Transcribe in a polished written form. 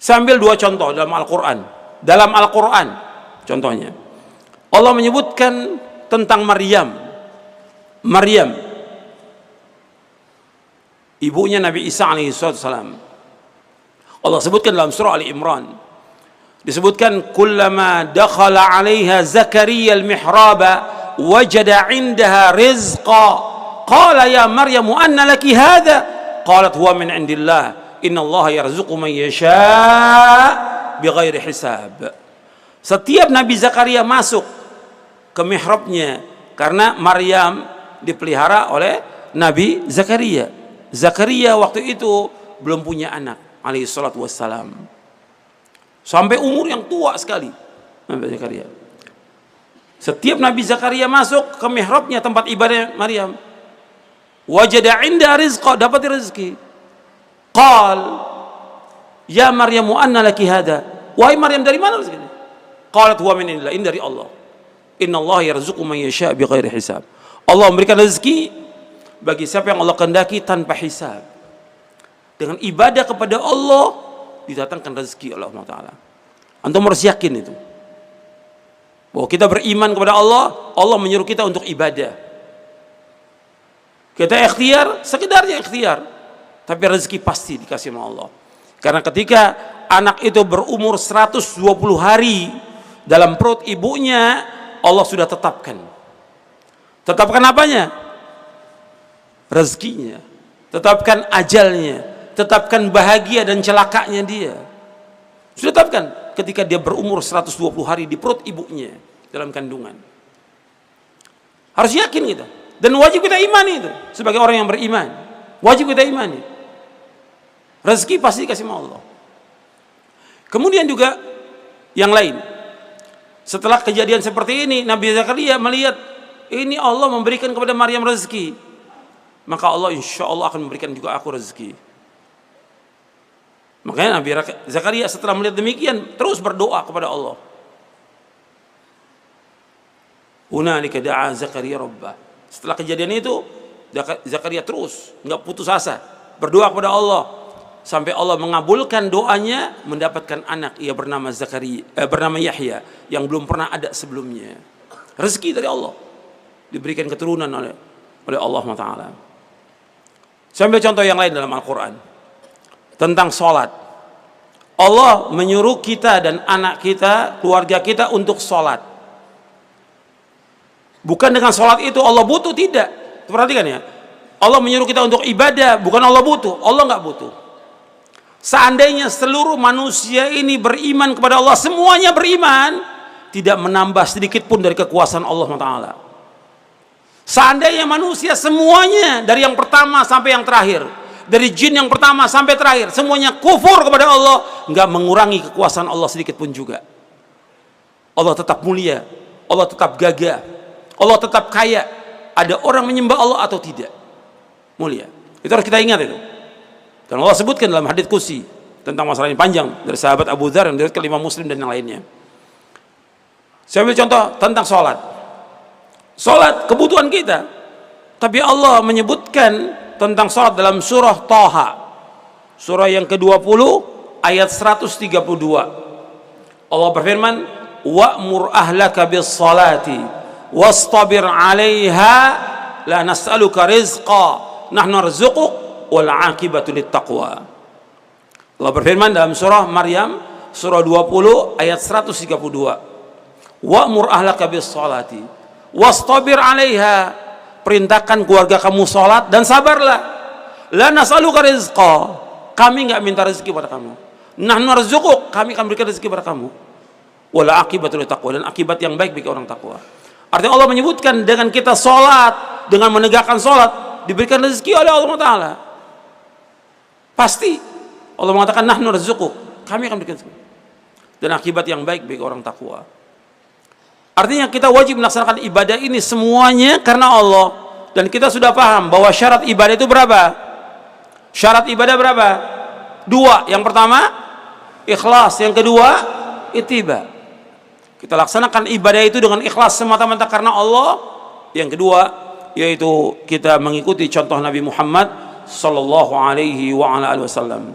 Saya ambil dua contoh dalam Al-Quran. Dalam Al-Quran, contohnya, Allah menyebutkan tentang Maryam. Maryam, ibunya Nabi Isa alaihissalam. Allah sebutkan dalam surah Ali Imran. Disebutkan, kullama dakhala 'alaiha Zakaria al-mihraba wajada 'indaha rizqa. Qala ya Maryam anna laki hadha? Qalat huwa min 'indillah. Innallaha yarzuqu man yasha' bighairi hisab. Setiap Nabi Zakaria masuk ke mihrabnya, karena Maryam dipelihara oleh Nabi Zakaria. Zakaria waktu itu belum punya anak, alaihi salatu wassalam, sampai umur yang tua sekali Nabi Zakaria. Setiap Nabi Zakaria masuk ke mihrabnya, tempat ibadah Maryam, wajada 'inda rizqa, dapat rezeki. Qal ya Maryam anna laki hada? Wahai Maryam, dari mana rezeki ini? Qalat huwa min indillah, ini dari Allah. Innallaha yarzuqu man yasha' bighairi hisab. Allah memberikan rezeki bagi siapa yang Allah kehendaki tanpa hisab. Dengan ibadah kepada Allah didatangkan rezeki oleh Allah Ta'ala. Antum harus yakin itu, bahwa kita beriman kepada Allah. Allah menyuruh kita untuk ibadah. Kita ikhtiar, sekedarnya ikhtiar, tapi rezeki pasti dikasih oleh Allah. Karena ketika anak itu berumur 120 hari dalam perut ibunya, Allah sudah tetapkan. Tetapkan apanya? Rezekinya. Tetapkan ajalnya. Tetapkan bahagia dan celakanya dia. Sudah tetapkan ketika dia berumur 120 hari di perut ibunya dalam kandungan. Harus yakin kita. Dan wajib kita imani itu. Sebagai orang yang beriman, wajib kita imani. Rezeki pasti dikasih sama Allah. Kemudian juga yang lain. Setelah kejadian seperti ini, Nabi Zakaria melihat ini Allah memberikan kepada Maryam rezeki, maka Allah insya Allah akan memberikan juga aku rezeki. Makanya Nabi Zakaria setelah melihat demikian terus berdoa kepada Allah. Hunalika da'a Zakaria rabbah. Setelah kejadian itu Zakaria terus nggak putus asa berdoa kepada Allah, sampai Allah mengabulkan doanya, mendapatkan anak, ia bernama bernama Yahya, yang belum pernah ada sebelumnya. Rezeki dari Allah, diberikan keturunan oleh Allah Taala. Saya ambil contoh yang lain dalam Al-Quran tentang sholat. Allah menyuruh kita dan anak kita, keluarga kita untuk sholat. Bukan dengan sholat itu Allah butuh, tidak. Perhatikan ya, Allah menyuruh kita untuk ibadah, bukan Allah butuh. Allah nggak butuh. Seandainya seluruh manusia ini beriman kepada Allah, semuanya beriman, tidak menambah sedikit pun dari kekuasaan Allah Ta'ala. Seandainya manusia semuanya, dari yang pertama sampai yang terakhir, dari jin yang pertama sampai terakhir, semuanya kufur kepada Allah, nggak mengurangi kekuasaan Allah sedikit pun juga. Allah tetap mulia, Allah tetap gagah, Allah tetap kaya. Ada orang menyembah Allah atau tidak, mulia. Itu harus kita ingat itu. Dan Allah sebutkan dalam hadits qudsi tentang masalah ini panjang dari sahabat Abu Dzar yang diriwayatkan Imam Muslim dan yang lainnya. Saya ambil contoh tentang sholat. Sholat kebutuhan kita, tapi Allah menyebutkan tentang sholat dalam surah Thaha, surah yang ke-20 ayat 132. Allah berfirman, wa'mur ahlaka bis salati wastabir 'alaiha la nas'aluka rizqa nahnu narzuquk wal 'aqibatu littaqwa. Allah berfirman dalam surah Maryam surah 20 ayat 132. Wa'mur ahlaka bis salati wastabir 'alaiha, perintahkan keluarga kamu salat dan sabarlah. La nas'aluka rizqa, kami enggak minta rezeki pada kamu. Nahnu narzuquk, kami akan berikan rezeki pada kamu. Wal 'aqibatu littaqwa, dan akibat yang baik bagi orang takwa. Artinya Allah menyebutkan dengan kita salat, dengan menegakkan salat, diberikan rezeki oleh Allah Ta'ala. Pasti Allah mengatakan nahnu narzuquk, kami akan berikan rezeki, dan akibat yang baik bagi orang takwa. Artinya kita wajib melaksanakan ibadah ini semuanya karena Allah. Dan kita sudah paham bahwa syarat ibadah itu berapa? Syarat ibadah berapa? Dua. Yang pertama ikhlas, yang kedua ittiba. Kita laksanakan ibadah itu dengan ikhlas semata-mata karena Allah. Yang kedua yaitu kita mengikuti contoh Nabi Muhammad sallallahu alaihi wa ala alihi wasallam.